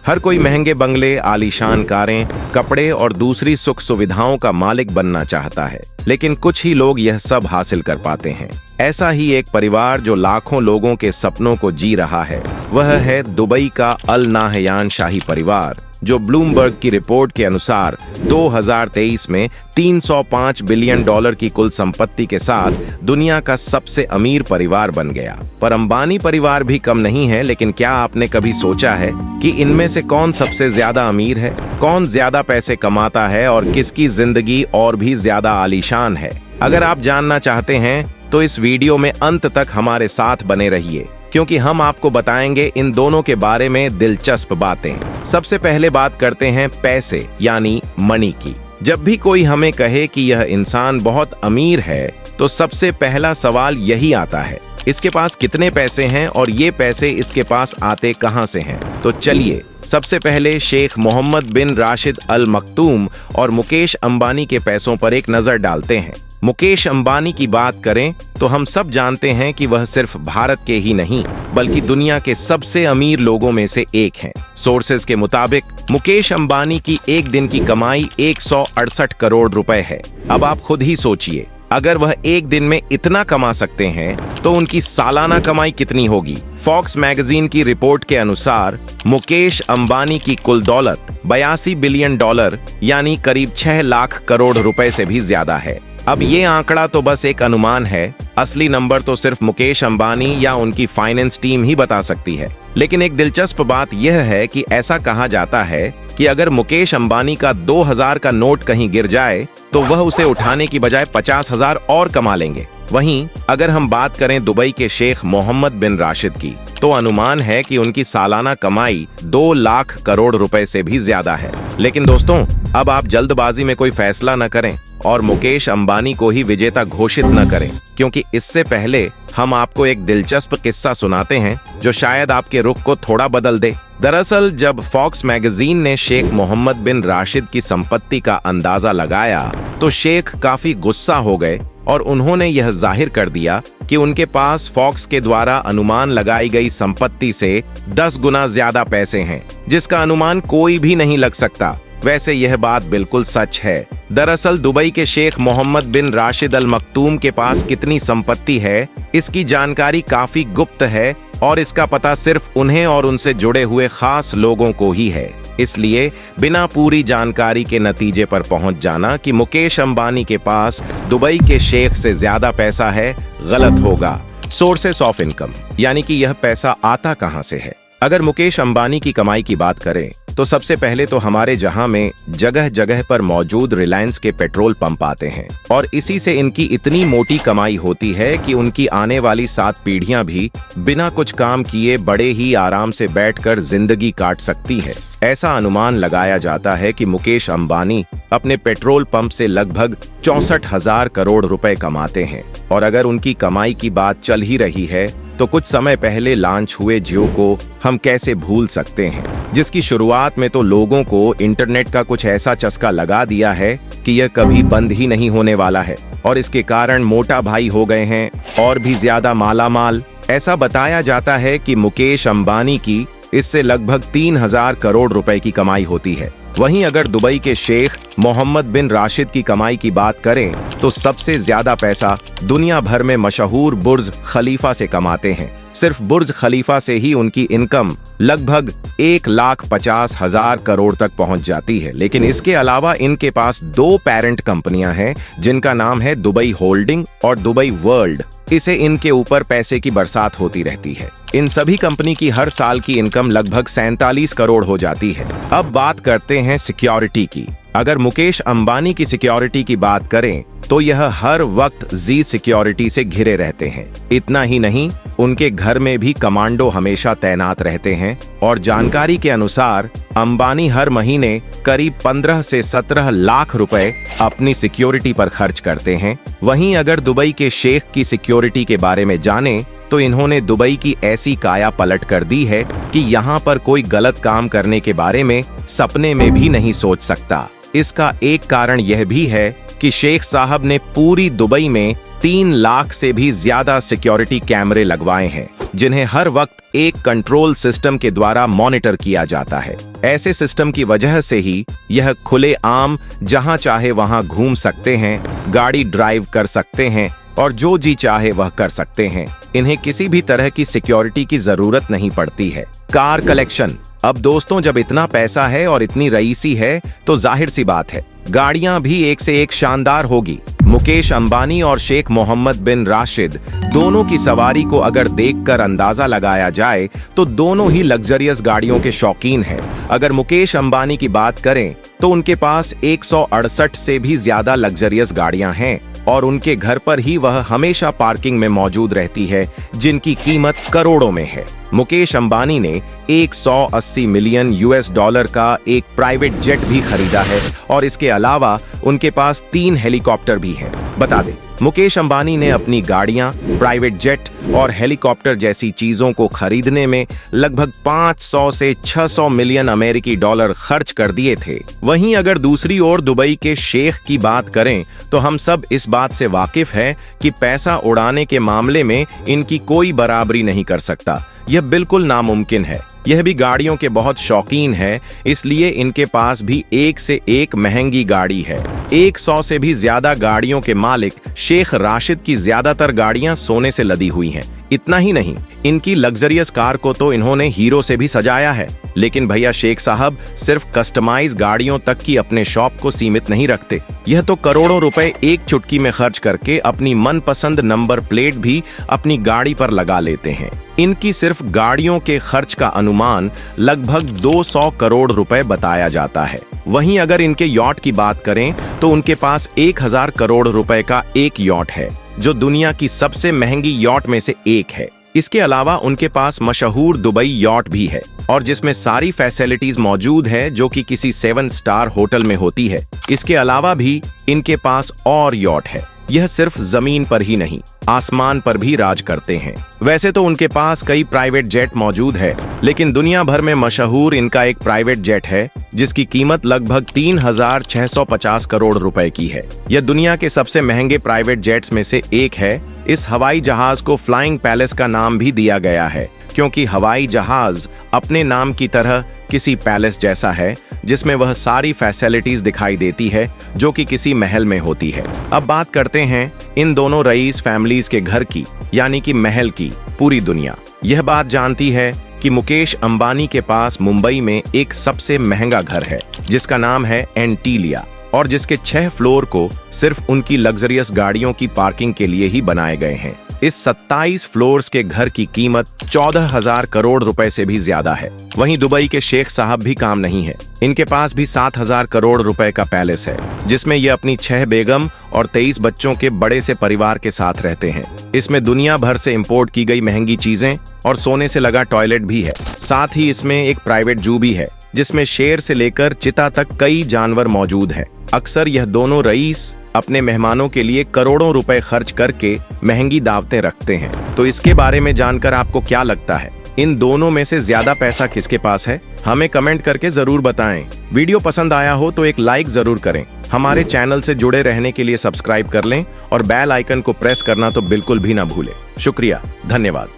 हर कोई महंगे बंगले, आलीशान कारें, कपड़े और दूसरी सुख सुविधाओं का मालिक बनना चाहता है, लेकिन कुछ ही लोग यह सब हासिल कर पाते हैं। ऐसा ही एक परिवार जो लाखों लोगों के सपनों को जी रहा है, वह है दुबई का अल नाहयान शाही परिवार, जो ब्लूमबर्ग की रिपोर्ट के अनुसार 2023 में $305 बिलियन की कुल संपत्ति के साथ दुनिया का सबसे अमीर परिवार बन गया। पर अंबानी परिवार भी कम नहीं है, लेकिन क्या आपने कभी सोचा है कि इनमें से कौन सबसे ज्यादा अमीर है, कौन ज्यादा पैसे कमाता है और किसकी जिंदगी और भी ज्यादा आलीशान है? अगर आप जानना चाहते हैं तो इस वीडियो में अंत तक हमारे साथ बने रहिए, क्योंकि हम आपको बताएंगे इन दोनों के बारे में दिलचस्प बातें। सबसे पहले बात करते हैं पैसे यानी मनी की। जब भी कोई हमें कहे कि यह इंसान बहुत अमीर है, तो सबसे पहला सवाल यही आता है, इसके पास कितने पैसे हैं और ये पैसे इसके पास आते कहां से हैं? तो चलिए सबसे पहले शेख मोहम्मद बिन राशिद अल मक्तूम और मुकेश अंबानी के पैसों पर एक नजर डालते हैं। मुकेश अंबानी की बात करें तो हम सब जानते हैं कि वह सिर्फ भारत के ही नहीं, बल्कि दुनिया के सबसे अमीर लोगों में से एक हैं। सोर्सेज के मुताबिक मुकेश अंबानी की एक दिन की कमाई 168 करोड़ रुपए है। अब आप खुद ही सोचिए, अगर वह एक दिन में इतना कमा सकते हैं तो उनकी सालाना कमाई कितनी होगी? फॉक्स मैगजीन की रिपोर्ट के अनुसार मुकेश अंबानी की कुल दौलत $82 बिलियन यानी करीब 6 लाख करोड़ रुपए से भी ज्यादा है। अब ये आंकड़ा तो बस एक अनुमान है, असली नंबर तो सिर्फ मुकेश अंबानी या उनकी फाइनेंस टीम ही बता सकती है। लेकिन एक दिलचस्प बात यह है कि ऐसा कहा जाता है कि अगर मुकेश अंबानी का 2000 का नोट कहीं गिर जाए तो वह उसे उठाने की बजाय 50,000 और कमा लेंगे। वहीं अगर हम बात करें दुबई के शेख मोहम्मद बिन राशिद की, तो अनुमान है कि उनकी सालाना कमाई 2 लाख करोड़ रुपए से भी ज्यादा है। लेकिन दोस्तों, अब आप जल्दबाजी में कोई फैसला न करें और मुकेश अंबानी को ही विजेता घोषित न करें, क्योंकि इससे पहले हम आपको एक दिलचस्प किस्सा सुनाते हैं जो शायद आपके रुख को थोड़ा बदल दे। दरअसल जब फॉक्स मैगजीन ने शेख मोहम्मद बिन राशिद की संपत्ति का अंदाजा लगाया तो शेख काफी गुस्सा हो गए और उन्होंने यह जाहिर कर दिया कि उनके पास फॉक्स के द्वारा अनुमान लगाई गई संपत्ति से 10 गुना ज्यादा पैसे हैं, जिसका अनुमान कोई भी नहीं लग सकता। वैसे यह बात बिल्कुल सच है। दरअसल दुबई के शेख मोहम्मद बिन राशिद अल मक्तूम के पास कितनी संपत्ति है, इसकी जानकारी काफी गुप्त है और इसका पता सिर्फ उन्हें और उनसे जुड़े हुए खास लोगों को ही है। इसलिए बिना पूरी जानकारी के नतीजे पर पहुंच जाना कि मुकेश अंबानी के पास दुबई के शेख से ज्यादा पैसा है, गलत होगा। सोर्सेस ऑफ इनकम यानी कि यह पैसा आता कहां से है? अगर मुकेश अंबानी की कमाई की बात करें तो सबसे पहले तो हमारे जहां में जगह जगह पर मौजूद रिलायंस के पेट्रोल पंप आते हैं और इसी से इनकी इतनी मोटी कमाई होती है कि उनकी आने वाली 7 पीढ़ियां भी बिना कुछ काम किए बड़े ही आराम से बैठकर जिंदगी काट सकती है। ऐसा अनुमान लगाया जाता है कि मुकेश अंबानी अपने पेट्रोल पंप से लगभग 64,000 करोड़ रुपए कमाते हैं। और अगर उनकी कमाई की बात चल ही रही है तो कुछ समय पहले लॉन्च हुए जियो को हम कैसे भूल सकते हैं, जिसकी शुरुआत में तो लोगों को इंटरनेट का कुछ ऐसा चस्का लगा दिया है कि यह कभी बंद ही नहीं होने वाला है और इसके कारण मोटा भाई हो गए हैं और भी ज्यादा मालामाल। ऐसा बताया जाता है कि मुकेश अंबानी की इससे लगभग 3,000 करोड़ रुपए की कमाई होती है। वहीं अगर दुबई के शेख मोहम्मद बिन राशिद की कमाई की बात करें तो सबसे ज्यादा पैसा दुनिया भर में मशहूर बुर्ज खलीफा से कमाते हैं। सिर्फ बुर्ज खलीफा से ही उनकी इनकम लगभग 1,50,000 करोड़ तक पहुंच जाती है। लेकिन इसके अलावा इनके पास 2 पेरेंट कंपनियां हैं जिनका नाम है दुबई होल्डिंग और दुबई वर्ल्ड। इसे इनके ऊपर पैसे की बरसात होती रहती है। इन सभी कंपनी की हर साल की इनकम लगभग 47 करोड़ हो जाती है। अब बात करते हैं सिक्योरिटी की। अगर मुकेश अंबानी की सिक्योरिटी की बात करें तो यह हर वक्त जी सिक्योरिटी से घिरे रहते हैं। इतना ही नहीं, उनके घर में भी कमांडो हमेशा तैनात रहते हैं और जानकारी के अनुसार अंबानी हर महीने करीब 15 से 17 लाख रुपए अपनी सिक्योरिटी पर खर्च करते हैं। वहीं अगर दुबई के शेख की सिक्योरिटी के बारे में जाने तो इन्होंने दुबई की ऐसी काया पलट कर दी है कि यहाँ पर कोई गलत काम करने के बारे में सपने में भी नहीं सोच सकता। इसका एक कारण यह भी है कि शेख साहब ने पूरी दुबई में 3 लाख से भी ज्यादा सिक्योरिटी कैमरे लगवाए हैं, जिन्हें हर वक्त एक कंट्रोल सिस्टम के द्वारा मॉनिटर किया जाता है। ऐसे सिस्टम की वजह से ही यह खुले आम जहां चाहे वहां घूम सकते हैं, गाड़ी ड्राइव कर सकते हैं और जो जी चाहे वह कर सकते हैं। इन्हें किसी भी तरह की सिक्योरिटी की जरूरत नहीं पड़ती है। Car collection. अब दोस्तों, जब इतना पैसा है और इतनी रईसी है तो जाहिर सी बात है गाड़ियां भी एक से एक शानदार होगी। मुकेश अंबानी और शेख मोहम्मद बिन राशिद दोनों की सवारी को अगर देखकर अंदाजा लगाया जाए तो दोनों ही लग्जरियस गाड़ियों के शौकीन हैं। अगर मुकेश अंबानी की बात करें तो उनके पास 168 से भी ज्यादा लग्जरियस गाड़ियां हैं और उनके घर पर ही वह हमेशा पार्किंग में मौजूद रहती है, जिनकी कीमत करोड़ों में है। मुकेश अंबानी ने 180 मिलियन US$ का एक प्राइवेट जेट भी खरीदा है और इसके अलावा उनके पास 3 हेलीकॉप्टर भी हैं। बता दें, मुकेश अंबानी ने अपनी गाड़ियां, प्राइवेट जेट और हेलीकॉप्टर जैसी चीजों को खरीदने में लगभग 500 से 600 मिलियन अमेरिकी डॉलर खर्च कर दिए थे। वहीं अगर दूसरी ओर दुबई के शेख की बात करें तो हम सब इस बात से वाकिफ हैं कि पैसा उड़ाने के मामले में इनकी कोई बराबरी नहीं कर सकता। यह बिल्कुल नामुमकिन है। यह भी गाड़ियों के बहुत शौकीन है, इसलिए इनके पास भी एक से एक महंगी गाड़ी है। 100 से भी ज्यादा गाड़ियों के मालिक शेख राशिद की ज्यादातर गाड़ियां सोने से लदी हुई हैं। इतना ही नहीं, इनकी लग्जरियस कार को तो इन्होंने हीरो से भी सजाया है। लेकिन भैया शेख साहब सिर्फ कस्टमाइज गाड़ियों तक की अपने शॉप को सीमित नहीं रखते। यह तो करोड़ों रुपए एक चुटकी में खर्च करके अपनी मनपसंद नंबर प्लेट भी अपनी गाड़ी पर लगा लेते हैं। इनकी सिर्फ गाड़ियों के खर्च का अनुमान लगभग 200 करोड़ रुपए बताया जाता है। वहीं अगर इनके यॉट की बात करें तो उनके पास 1000 करोड़ रुपए का एक यॉट है, जो दुनिया की सबसे महंगी यॉट में से एक है। इसके अलावा उनके पास मशहूर दुबई यॉट भी है और जिसमें सारी फैसिलिटीज मौजूद है जो कि किसी 7 स्टार होटल में होती है। इसके अलावा भी इनके पास और यॉट है। यह सिर्फ जमीन पर ही नहीं, आसमान पर भी राज करते हैं। वैसे तो उनके पास कई प्राइवेट जेट मौजूद है, लेकिन दुनिया भर में मशहूर इनका एक प्राइवेट जेट है जिसकी कीमत लगभग 3650 करोड़ रुपए की है। यह दुनिया के सबसे महंगे प्राइवेट जेट्स में से एक है। इस हवाई जहाज को फ्लाइंग पैलेस का नाम भी दिया गया है, क्योंकि हवाई जहाज अपने नाम की तरह किसी पैलेस जैसा है जिसमें वह सारी फैसिलिटीज दिखाई देती है जो कि किसी महल में होती है। अब बात करते हैं इन दोनों रईस फैमिलीज के घर की, यानी कि महल की। पूरी दुनिया यह बात जानती है कि मुकेश अंबानी के पास मुंबई में एक सबसे महंगा घर है जिसका नाम है एंटीलिया और जिसके 6 फ्लोर को सिर्फ उनकी लग्जरियस गाड़ियों की पार्किंग के लिए ही बनाए गए हैं। इस 27 फ्लोर्स के घर की कीमत 14,000 करोड़ रुपए से भी ज्यादा है। वहीं दुबई के शेख साहब भी काम नहीं है। इनके पास भी 7,000 करोड़ रुपए का पैलेस है जिसमें ये अपनी 6 बेगम और 23 बच्चों के बड़े से परिवार के साथ रहते हैं। इसमें दुनिया भर से इंपोर्ट की गई महंगी चीजें और सोने से लगा टॉयलेट भी है। साथ ही इसमें एक प्राइवेट जू भी है जिसमें शेर से लेकर चिता तक कई जानवर मौजूद हैं। अक्सर यह दोनों रईस अपने मेहमानों के लिए करोड़ों रुपए खर्च करके महंगी दावतें रखते हैं। तो इसके बारे में जानकर आपको क्या लगता है, इन दोनों में से ज्यादा पैसा किसके पास है? हमें कमेंट करके जरूर बताएं। वीडियो पसंद आया हो तो एक लाइक जरूर करें। हमारे चैनल से जुड़े रहने के लिए सब्सक्राइब कर लें और बेल आइकन को प्रेस करना तो बिल्कुल भी ना भूलें। शुक्रिया, धन्यवाद।